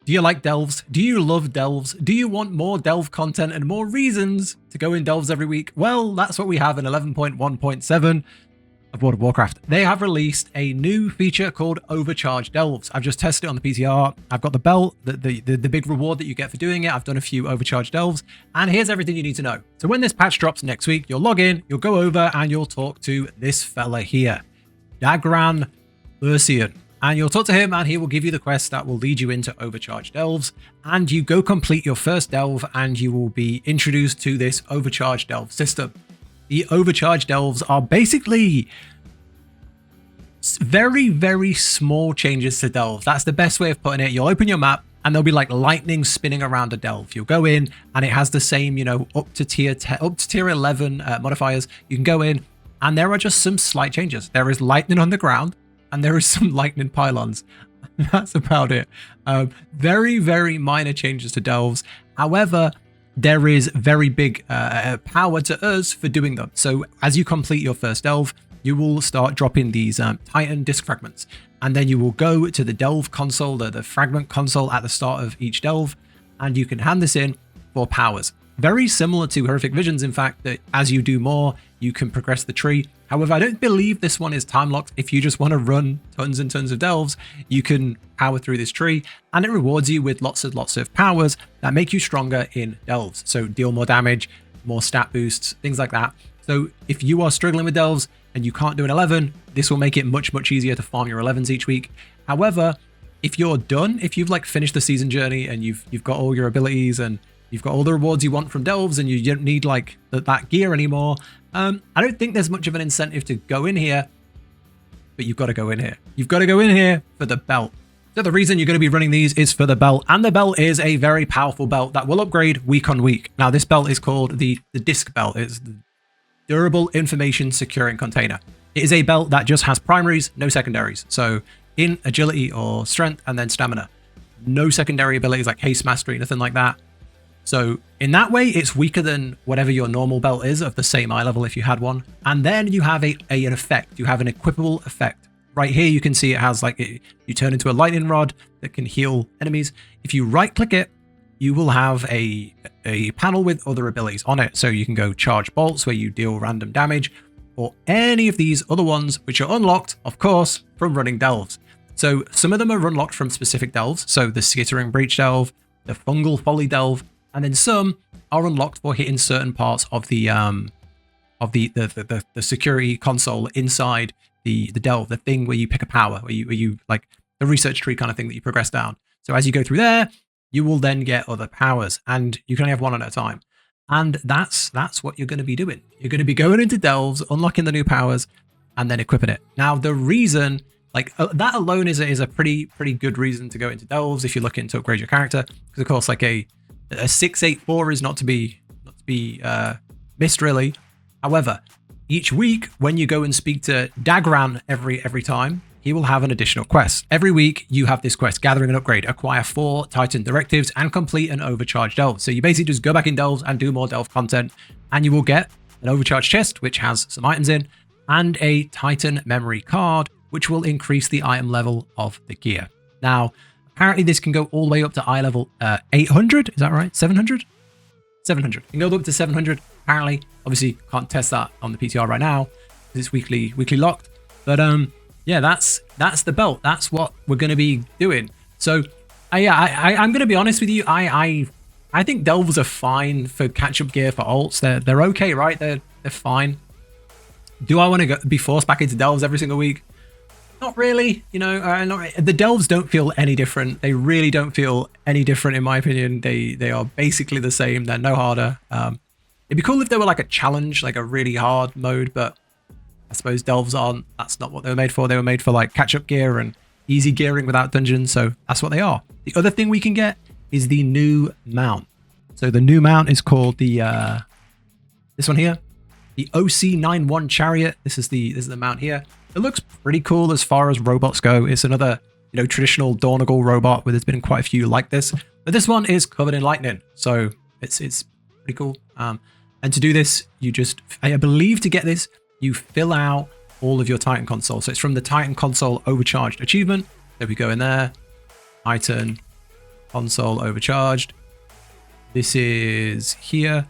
Do you like delves? Do you love delves? Do you want more delve content and more reasons to go in delves every week? Well, that's what we have in 11.1.7 of World of Warcraft. They have released a new feature called Overcharged Delves. I've just tested it on the PTR. I've got the belt, the big reward that you get for doing it. I've done a few Overcharged Delves, and here's everything you need to know. So when this patch drops next week, you'll log in, you'll go over, and you'll talk to this fella here, Dagran Ursian. And you'll talk to him and he will give you the quest that will lead you into Overcharged Delves. And you go complete your first delve and you will be introduced to this Overcharged Delve system. The Overcharged Delves are basically very, very small changes to delves. That's the best way of putting it. You'll open your map and there'll be like lightning spinning around a delve. You'll go in and it has the same, up to tier 11 modifiers. You can go in and there are just some slight changes. There is lightning on the ground. And there is some lightning pylons. That's about it. Very, very minor changes to delves. However, there is very big power to us for doing them. So as you complete your first delve, you will start dropping these Titan disc fragments. And then you will go to the delve console, the fragment console at the start of each delve. And you can hand this in for powers. Very similar to Horrific Visions, in fact, that as you do more, you can progress the tree. However, I don't believe this one is time locked. If you just want to run tons and tons of delves, you can power through this tree and it rewards you with lots of powers that make you stronger in delves. So deal more damage, more stat boosts, things like that. So if you are struggling with delves and you can't do an 11, this will make it much easier to farm your 11s each week. However, if you're done, if you've like finished the season journey and you've got all your abilities and you've got all the rewards you want from delves and you don't need like that gear anymore, I don't think there's much of an incentive to go in here, but you've got to go in here. You've got to go in here for the belt. So the reason you're going to be running these is for the belt, and the belt is a very powerful belt that will upgrade week on week. Now this belt is called the disc belt. It's the Durable Information Securing Container. It is a belt that just has primaries, no secondaries. So in agility or strength and then stamina. No secondary abilities like haste mastery, nothing like that. So in that way, it's weaker than whatever your normal belt is of the same eye level if you had one. And then you have an effect. You have an equipable effect. Right here, you can see it has you turn into a lightning rod that can heal enemies. If you right click it, you will have a panel with other abilities on it. So you can go charge bolts where you deal random damage, or any of these other ones, which are unlocked, of course, from running delves. So some of them are unlocked from specific delves. So the Skittering Breach delve, the Fungal Folly delve, and then some are unlocked for hitting certain parts of the security console inside the delve, the thing where you pick a power, where you like the research tree kind of thing that you progress down. So as you go through there, you will then get other powers, and you can only have one at a time. And that's what you're going to be doing. You're going to be going into delves, unlocking the new powers, and then equipping it. Now the reason, that alone is a pretty good reason to go into delves if you're looking to upgrade your character, because of course a 684 is not to be missed really. However, each week when you go and speak to Dagran every time, he will have an additional quest. Every week you have this quest: gathering an upgrade, acquire 4 Titan directives, and complete an overcharged delve. So you basically just go back in delves and do more delve content, and you will get an overcharged chest which has some items in, and a Titan memory card which will increase the item level of the gear. Now, apparently this can go all the way up to eye level 800. Is that right? 700? 700. It can go up to 700. Apparently, obviously can't test that on the PTR right now because it's weekly locked. But yeah, that's the belt. That's what we're going to be doing. So I'm going to be honest with you. I think delves are fine for catch-up gear for alts. They're okay, right? They're fine. Do I want to be forced back into delves every single week? Not really, the delves don't feel any different. They really don't feel any different in my opinion. They are basically the same. They're no harder. It'd be cool if they were like a challenge, like a really hard mode, but I suppose delves aren't. That's not what they were made for. They were made for like catch-up gear and easy gearing without dungeons, so that's what they are. The other thing we can get is the new mount. So the new mount is called the this one here, the OC91 Chariot. This is the mount here. It looks pretty cool as far as robots go. It's another, traditional Dornagal robot, where there's been quite a few like this. But this one is covered in lightning, so it's pretty cool. And to do this, I believe to get this, you fill out all of your Titan console. So it's from the Titan console Overcharged achievement. There we go in there. Titan console overcharged. This is here.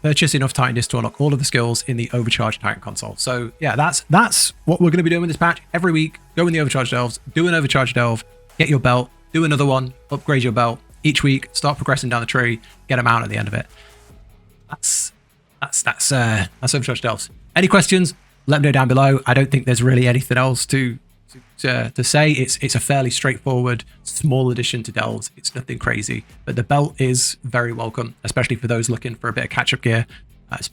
Purchase enough Titan discs to unlock all of the skills in the Overcharged Titan console. So yeah, that's what we're going to be doing with this patch. Every week, go in the Overcharged Delves, do an Overcharged Delve, get your belt, do another one, upgrade your belt. Each week, start progressing down the tree, get them out at the end of it. That's Overcharged Delves. Any questions? Let me know down below. I don't think there's really anything else to say. It's a fairly straightforward, small addition to Delves. It's nothing crazy, but the belt is very welcome, especially for those looking for a bit of catch-up gear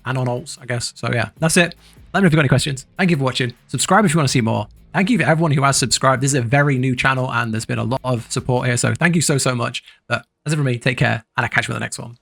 and on alts, I guess. So yeah, that's it. Let me know if you've got any questions. Thank you for watching. Subscribe if you want to see more. Thank you for everyone who has subscribed. This is a very new channel and there's been a lot of support here. So thank you so much. But as for me, take care and I'll catch you on the next one.